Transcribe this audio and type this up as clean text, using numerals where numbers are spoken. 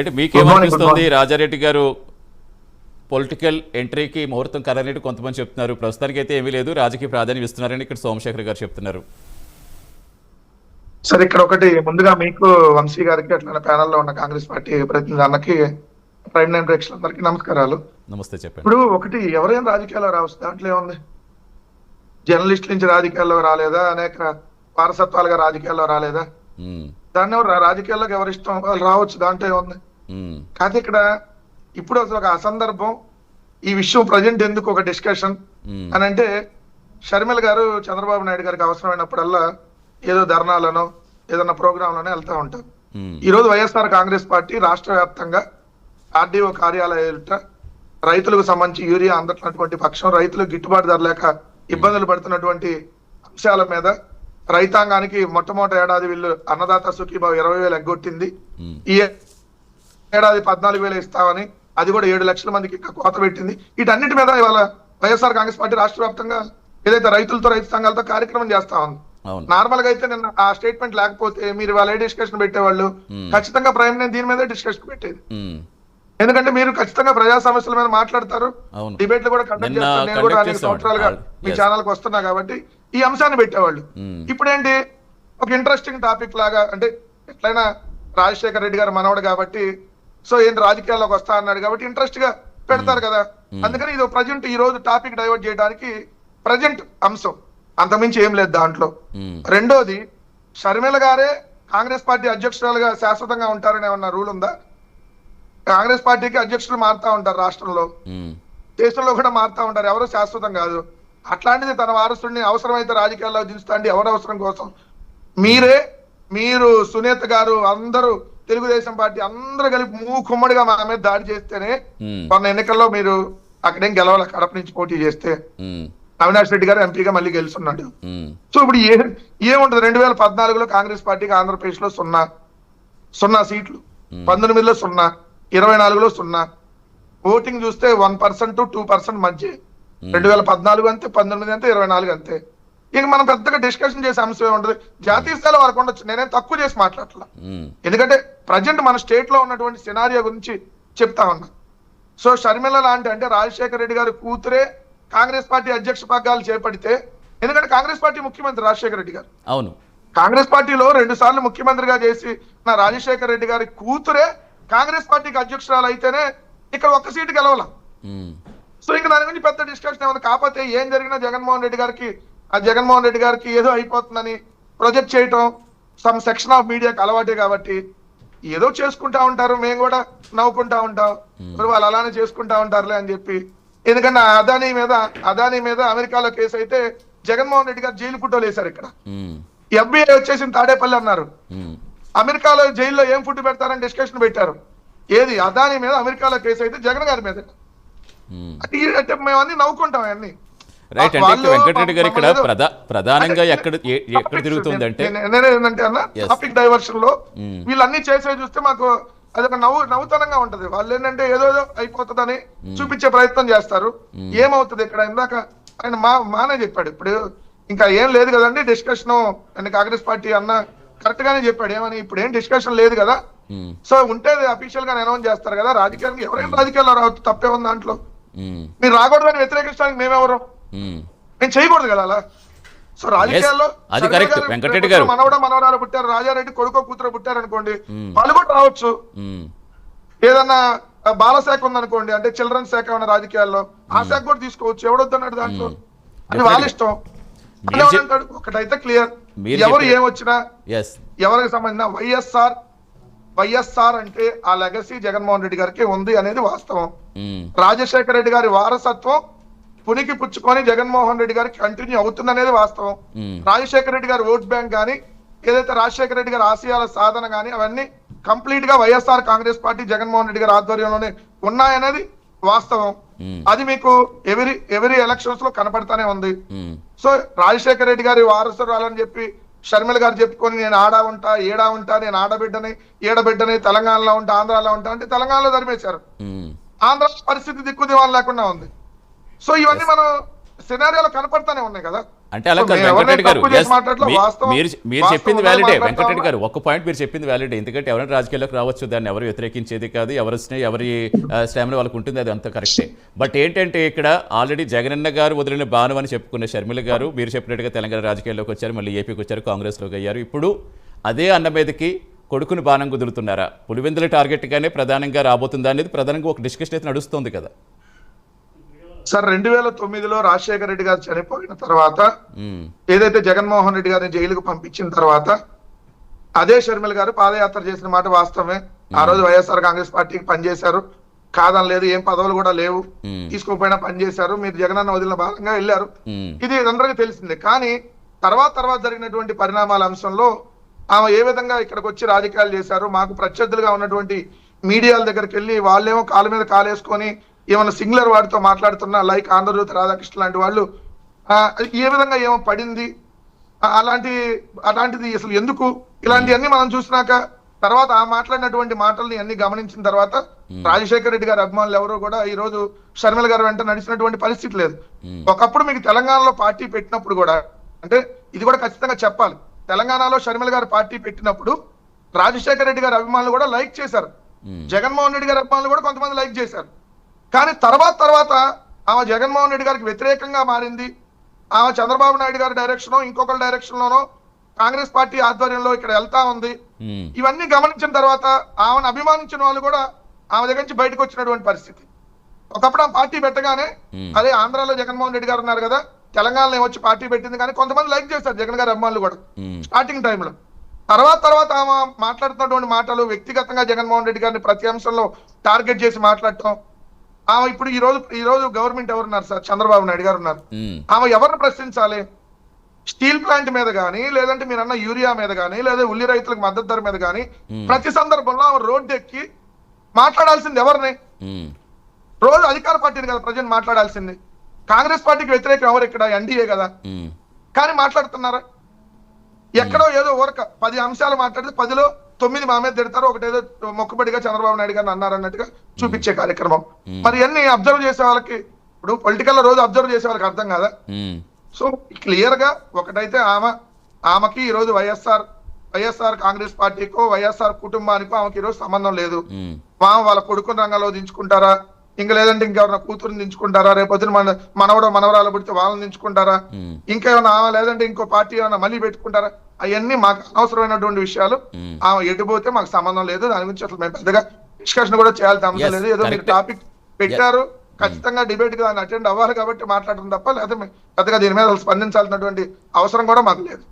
అంటే మీకేమనిపిస్తుంది రాజారెడ్డి గారు పొలిటికల్ ఎంట్రీకి ముహూర్తం ఖరారైనట్టు కొంతమంది చెప్తున్నారు. ప్రస్తుతానికి అయితే ఏమీ లేదు, రాజకీయ ప్రాధాన్యం ఇస్తున్నారని ఇక్కడ సోమశేఖర్ గారు చెప్తున్నారు. సరే, ఇక్కడ ఒకటి ముందుగా మీకు వంశీ గారికి అట్లా ప్యానల్లో ఉన్న కాంగ్రెస్ పార్టీ ప్రతినిధి అన్నకి ప్రైమ్ నైన్ ప్రేక్షకులందరికీ నమస్కారాలు. నమస్తే, చెప్పండి. ఇప్పుడు ఒకటి ఎవరైనా రాజకీయాల్లో రావచ్చు, దాంట్లో ఏముంది? జర్నలిస్ట్ నుంచి రాజకీయాల్లో రాలేదా, అనేక వారసత్వాలుగా రాజకీయాల్లో రాలేదా? దాన్ని రాజకీయాల్లోకి ఎవరి ఇష్టం వాళ్ళు రావచ్చు, దాంట్లో ఏముంది? కాదు ఇక్కడ ఇప్పుడు అసలు ఒక అసందర్భం ఈ విషయం ప్రజెంట్ ఎందుకు ఒక డిస్కషన్ అని అంటే, షర్మిల గారు చంద్రబాబు నాయుడు గారికి అవసరమైనప్పుడల్లా ఏదో ధర్నాలను ఏదన్నా ప్రోగ్రాంలోనే వెళ్తా ఉంటారు. ఈ రోజు వైఎస్ఆర్ కాంగ్రెస్ పార్టీ రాష్ట్ర వ్యాప్తంగా ఆర్డీఓ కార్యాలయాల రైతులకు సంబంధించి యూరియా అందట్లటువంటి పక్షం, రైతులకు గిట్టుబాటు ధర లేక ఇబ్బందులు పడుతున్నటువంటి అంశాల మీద రైతాంగానికి మొట్టమొదటి ఏడాది వీళ్ళు అన్నదాత సుఖీభావ 20,000 ఎగ్గొట్టింది. ఈ ఏడాది 14,000 ఇస్తామని, అది కూడా 7 లక్షల మందికి ఇంకా కోత పెట్టింది. వీటన్నిటి మీద ఇవాళ వైఎస్ఆర్ కాంగ్రెస్ పార్టీ రాష్ట్ర వ్యాప్తంగా ఏదైతే రైతులతో రైతు సంఘాలతో కార్యక్రమం చేస్తా ఉంది. నార్మల్ గా అయితే నిన్న ఆ స్టేట్మెంట్ లేకపోతే మీరు వాళ్ళే డిస్కషన్ పెట్టేవాళ్ళు. ఖచ్చితంగా ప్రైమ్ నేను దీని మీద డిస్కషన్ పెట్టేది. ఎందుకంటే మీరు ఖచ్చితంగా ప్రజా సమస్యల మీద మాట్లాడతారు, డిబేట్లు కూడా కండక్ట్ చేస్తారు. నేను కూడా అనేక సంవత్సరాలుగా మీ ఛానల్ కి వస్తున్నా కాబట్టి ఈ అంశాన్ని పెట్టేవాళ్ళు. ఇప్పుడేంటి ఒక ఇంట్రెస్టింగ్ టాపిక్ లాగా, అంటే ఎట్లయినా రాజశేఖర రెడ్డి గారు మనవడు కాబట్టి, సో ఏంటి రాజకీయాల్లోకి వస్తా అన్నాడు కాబట్టి ఇంట్రెస్ట్ గా పెడతారు కదా. అందుకని ఇది ప్రజెంట్ ఈ రోజు టాపిక్ డైవర్ట్ చేయడానికి ప్రజెంట్ అంశం, అంతమించి ఏం లేదు దాంట్లో. రెండోది, షర్మిల గారే కాంగ్రెస్ పార్టీ అధ్యక్షురాలుగా శాశ్వతంగా ఉంటారని ఏమన్నా రూల్ ఉందా? కాంగ్రెస్ పార్టీకి అధ్యక్షులు మారుతా ఉంటారు, రాష్ట్రంలో దేశంలో కూడా మారుతా ఉంటారు, ఎవరు శాశ్వతం కాదు. అట్లాంటిది తన వారసుడిని అవసరమైతే రాజకీయాల్లో దించుతా అండి, ఎవరు అవసరం కోసం? మీరు సునీత గారు అందరూ తెలుగుదేశం పార్టీ అందరూ కలిపి మూకుమ్మడిగా మా మీద దాడి చేస్తేనే మొన్న ఎన్నికల్లో మీరు అక్కడేం గెలవాలి, కడప నుంచి పోటీ చేస్తే అవినాష్ రెడ్డి గారు ఎంపీగా మళ్ళీ గెలుస్తున్నాడు. సో ఇప్పుడు ఏముంటది? 2014లో కాంగ్రెస్ పార్టీకి ఆంధ్రప్రదేశ్ లో 0 సీట్లు, 19లో 0, 24లో 0. ఓటింగ్ చూస్తే 1% to 2% మధ్య. 2014 అంతే, 19 అంతే, 24 అంతే. ఇక మనం పెద్దగా డిస్కషన్ చేసే అంశం ఏముంటది? జాతీయ స్థాయిలో వరకు ఉండొచ్చు, నేనేం తక్కువ చేసి మాట్లాడట్లా. ఎందుకంటే ప్రజెంట్ మన స్టేట్ లో ఉన్నటువంటి సినారియో గురించి చెప్తా ఉన్నా. సో షర్మిల లాంటి, అంటే రాజశేఖర రెడ్డి గారి కూతురే కాంగ్రెస్ పార్టీ అధ్యక్ష పగ్గాలు చేపడితే, ఎందుకంటే కాంగ్రెస్ పార్టీ ముఖ్యమంత్రి రాజశేఖర రెడ్డి గారు, అవును, కాంగ్రెస్ పార్టీలో 2 సార్లు ముఖ్యమంత్రిగా చేసి నా రాజశేఖర రెడ్డి గారి కూతురే కాంగ్రెస్ పార్టీకి అధ్యక్షురాలు అయితేనే ఇక్కడ 1 సీటు గెలవాల. సో ఇంకా దాని గురించి పెద్ద డిస్కషన్ ఏమన్నా. కాకపోతే ఏం జరిగినా జగన్మోహన్ రెడ్డి గారికి ఏదో అయిపోతుందని ప్రొజెక్ట్ చేయటం సమ్ సెక్షన్ ఆఫ్ మీడియాకి అలవాటే కాబట్టి ఏదో చేసుకుంటా ఉంటారు, మేము కూడా నవ్వుకుంటా ఉంటాం, వాళ్ళు అలానే చేసుకుంటా ఉంటారులే అని చెప్పి. ఎందుకంటే అదానీ మీద అమెరికాలో కేసు అయితే జగన్మోహన్ రెడ్డి గారు జైలు ఫుటోలు వేశారు. ఇక్కడ FBI వచ్చేసింది తాడేపల్లి అన్నారు. అమెరికాలో జైల్లో ఏం ఫుడ్ పెడతారని డిస్కషన్ పెట్టారు. ఏది? అదానీ మీద అమెరికాలో కేసు అయితే జగన్ గారి మీద. అంటే మేము అన్ని నవ్వుకుంటాం అన్ని. రైట్. అంటే వెంకటరెడ్డి గారు ఇక్కడ ప్రధానంగా ఎక్కడ తిరుగుతుంది అంటే ఏంటంటే అన్న, టాపిక్ డైవర్షన్ లో వీళ్ళన్ని చేసే చూస్తే మాకు అదొక నవ్వుతనంగా ఉంటది. వాళ్ళు ఏంటంటే ఏదో అయిపోతుందని చూపించే ప్రయత్నం చేస్తారు. ఏమవుతుంది ఇక్కడ? ఇందాక ఆయన మానే చెప్పాడు, ఇప్పుడు ఇంకా ఏం లేదు కదండి డిస్కషన్ అని కాంగ్రెస్ పార్టీ అన్న కరెక్ట్ గానే చెప్పాడు. ఏమని? ఇప్పుడు ఏం డిస్కషన్ లేదు కదా, సో ఉంటే అఫీషియల్ గా అనౌన్స్ చేస్తారు కదా. రాజకీయానికి ఎవరైనా రాజకీయాల్లో రావచ్చు, తప్పే ఉంది దాంట్లో. మీరు రాకూడదని వ్యతిరేకించడానికి మేమెవరు? మేము చేయకూడదు కదా అలా. సో రాజకీయాల్లో మనవరాలు పుట్టారు, రాజారెడ్డి కొడుకో కూతురు పుట్టారు అనుకోండి, వాళ్ళు కూడా రావచ్చు. ఏదన్నా బాలశాఖ ఉందనుకోండి, అంటే చిల్డ్రన్స్ శాఖ ఉన్న రాజకీయాల్లో, ఆ శాఖ కూడా తీసుకోవచ్చు, ఎవడొద్దన్నాడు దాంట్లో, అది వాళ్ళ ఇష్టం. అంటాడు ఒకటైతే క్లియర్, ఎవరు ఏమొచ్చినా ఎవరికి సంబంధించిన వైఎస్ఆర్ అంటే ఆ లెగసీ జగన్మోహన్ రెడ్డి గారికి ఉంది అనేది వాస్తవం. రాజశేఖర రెడ్డి గారి వారసత్వం పునికి పుచ్చుకొని జగన్మోహన్ రెడ్డి గారికి కంటిన్యూ అవుతుంది అనేది వాస్తవం. రాజశేఖర రెడ్డి గారి ఓట్ బ్యాంక్ కానీ, ఏదైతే రాజశేఖర రెడ్డి గారి ఆశయాల సాధన కానీ, అవన్నీ కంప్లీట్ గా వైఎస్ఆర్ కాంగ్రెస్ పార్టీ జగన్మోహన్ రెడ్డి గారి ఆధ్వర్యంలోనే ఉన్నాయనేది వాస్తవం. అది మీకు ఎవరి ఎలక్షన్స్ లో కనపడతానే ఉంది. సో రాజశేఖర రెడ్డి గారి వారసురాలని చెప్పి షర్మిల గారు చెప్పుకొని నేను ఏడా ఉంటా, నేను ఏడబిడ్డని, తెలంగాణలో ఉంటా, ఆంధ్రాలో ఉంటా అంటే తెలంగాణలో ధర్మేశారు. ఆంధ్ర పరిస్థితి దిక్కుదివాన్ లేకుండా ఉంది. సో ఇవన్నీ మనం సినారియోలో కనపడతానే ఉన్నాయి కదా. అంటే అలా సో కాదు మేము వెంకటరెడ్డి గారు. ఎవరినైనా తప్పు చేసి Yes, మాట్లాడట్లా, వాస్తవం- మీరు వాస్తవం చెప్పింది ఉన్నదే వ్యాలిడే మాట్లాడతాం. వెంకటరెడ్డి గారు. ఒక్క పాయింట్ మీరు చెప్పింది వ్యాలిడే. ఎందుకంటే ఎవరైనా రాజకీయాల్లోకి రావచ్చు, దాన్ని ఎవరు వ్యతిరేకించేది కాదు, ఎవరు వచ్చినా ఎవరి స్టామినా వాళ్ళకు ఉంటుంది, అది అంత కరెక్టే. బట్ ఏంటంటే ఇక్కడ ఆల్రెడీ జగనన్న గారు వదిలిన బాణం అని చెప్పుకున్న షర్మిల గారు మీరు చెప్పినట్టుగా తెలంగాణ రాజకీయాల్లోకి వచ్చారు, మళ్ళీ ఏపీకి వచ్చారు, కాంగ్రెస్లోకి అయ్యారు. ఇప్పుడు అదే అన్న మీదకి కొడుకుని బాణం కుదురుతున్నారా? పులివెందుల టార్గెట్గానే ప్రధానంగా రాబోతుందా అనేది ప్రధానంగా ఒక డిస్కషన్ అయితే నడుస్తుంది కదా. సార్ 2009లో రాజశేఖర రెడ్డి గారు చనిపోయిన తర్వాత మ్మ్. ఏదైతే జగన్మోహన్ రెడ్డి గారిని జైలుకు పంపించిన తర్వాత అదే షర్మిల గారు పాదయాత్ర చేసిన మాట వాస్తవమే. ఆ రోజు వైఎస్ఆర్ కాంగ్రెస్ పార్టీకి పనిచేశారు, కాదనలేదు, ఏం పదవులు కూడా లేవు, మ్మ్. తీసుకోకపోయినా పనిచేశారు, మీరు జగనన్న వదిలిన భాగంగా వెళ్ళారు, మ్మ్. ఇది అందరికీ తెలిసిందే. కానీ తర్వాత జరిగినటువంటి పరిణామాల అంశంలో ఆమె ఏ విధంగా ఇక్కడికి వచ్చి రాజకీయాలు చేశారు, మాకు ప్రత్యర్థులుగా ఉన్నటువంటి మీడియాల దగ్గరికి వెళ్ళి వాళ్ళేమో కాళ్ళ మీద కాలేసుకొని ఏమైనా సింగులర్ వాడితో మాట్లాడుతున్నా, లైక్ ఆంధ్రజ్యోతి రాధాకృష్ణ లాంటి వాళ్ళు ఏ విధంగా ఏమో పడింది, అలాంటిది అసలు ఎందుకు, ఇలాంటివన్నీ మనం చూసినాక తర్వాత ఆ మాట్లాడినటువంటి మాటల్ని అన్ని గమనించిన తర్వాత రాజశేఖర రెడ్డి గారి అభిమానులు ఎవరో కూడా ఈ రోజు షర్మిల గారు వెంట నడిచినటువంటి పరిస్థితి లేదు. ఒకప్పుడు మీకు తెలంగాణలో పార్టీ పెట్టినప్పుడు కూడా, అంటే ఇది కూడా ఖచ్చితంగా చెప్పాలి, తెలంగాణలో షర్మిల గారు పార్టీ పెట్టినప్పుడు రాజశేఖర రెడ్డి గారి అభిమానులు కూడా లైక్ చేశారు, జగన్మోహన్ రెడ్డి గారి అభిమానులు కూడా కొంతమంది లైక్ చేశారు. కానీ తర్వాత ఆమె జగన్మోహన్ రెడ్డి గారికి వ్యతిరేకంగా మారింది, ఆమె చంద్రబాబు నాయుడు గారి డైరెక్షన్ ఇంకొకరి డైరెక్షన్ లోనో కాంగ్రెస్ పార్టీ ఆధ్వర్యంలో ఇక్కడ వెళ్తా ఉంది. ఇవన్నీ గమనించిన తర్వాత ఆమెను అభిమానించిన వాళ్ళు కూడా ఆమె దగ్గర నుంచి బయటకు వచ్చినటువంటి పరిస్థితి. ఒకప్పుడు ఆ పార్టీ పెట్టగానే అదే ఆంధ్రాలో జగన్మోహన్ రెడ్డి గారు ఉన్నారు కదా, తెలంగాణలో ఏమొచ్చి పార్టీ పెట్టింది, కానీ కొంతమంది లైక్ చేస్తారు జగన్ గారి అభిమానులు కూడా స్టార్టింగ్ టైంలో. తర్వాత ఆమె మాట్లాడుతున్నటువంటి మాటలు వ్యక్తిగతంగా జగన్మోహన్ రెడ్డి గారిని ప్రతి అంశంలో టార్గెట్ చేసి మాట్లాడటం. ఆమె ఇప్పుడు ఈ రోజు గవర్నమెంట్ ఎవరున్నారు సార్? చంద్రబాబు నాయుడు గారు ఉన్నారు. ఆమె ఎవరిని ప్రశ్నించాలి? స్టీల్ ప్లాంట్ మీద కానీ, లేదంటే మీరన్న యూరియా మీద కానీ, లేదా ఉల్లి రైతులకు మద్దతు ధర మీద కానీ ప్రతి సందర్భంలో ఆమె రోడ్డు ఎక్కి మాట్లాడాల్సింది ఎవరిని? రోజు అధికార పార్టీని కదా ప్రజలు మాట్లాడాల్సింది. కాంగ్రెస్ పార్టీకి వ్యతిరేకం ఎవరు ఇక్కడ? ఎన్డీఏ కదా. కానీ మాట్లాడుతున్నారా? ఎక్కడో ఏదో ఊరక 10 అంశాలు మాట్లాడితే 10లో 9 మా మీద తిడతారు, ఒకటేదో మొక్కుబడిగా చంద్రబాబు నాయుడు గారిని అన్నారన్నట్టుగా చూపించే కార్యక్రమం. మరి అన్ని అబ్జర్వ్ చేసే వాళ్ళకి, ఇప్పుడు పొలిటికల్ లో రోజు అబ్జర్వ్ చేసే వాళ్ళకి అర్థం కదా. సో క్లియర్ గా ఒకటైతే ఆమెకి ఈ రోజు వైఎస్ఆర్ కాంగ్రెస్ పార్టీకో వైఎస్ఆర్ కుటుంబానికో ఆమెకి ఈ రోజు సంబంధం లేదు. వాళ్ళ కొడుకుని రంగంలో దించుకుంటారా, ఇంకా లేదంటే ఇంకెవరైనా కూతురుని దించుకుంటారా, రేపొద్దున మనవడో మనవరాలు పుడితే వాళ్ళని దించుకుంటారా, ఇంకేమైనా లేదంటే ఇంకో పార్టీ ఏమైనా మళ్ళీ పెట్టుకుంటారా, అవన్నీ మాకు అనవసరమైనటువంటి విషయాలు. ఆమె ఎటుపోతే మాకు సంబంధం లేదు, దాని గురించి అసలు మేము పెద్దగా డిస్కషన్ కూడా చేయాల్సిన అవసరం లేదు. ఏదో మీరు టాపిక్ పెట్టారు, ఖచ్చితంగా డిబేట్ గా దాన్ని అటెండ్ అవ్వాలి కాబట్టి మాట్లాడడం తప్ప, లేకపోతే పెద్దగా దీని మీద స్పందించాల్సినటువంటి అవసరం కూడా మాకు లేదు.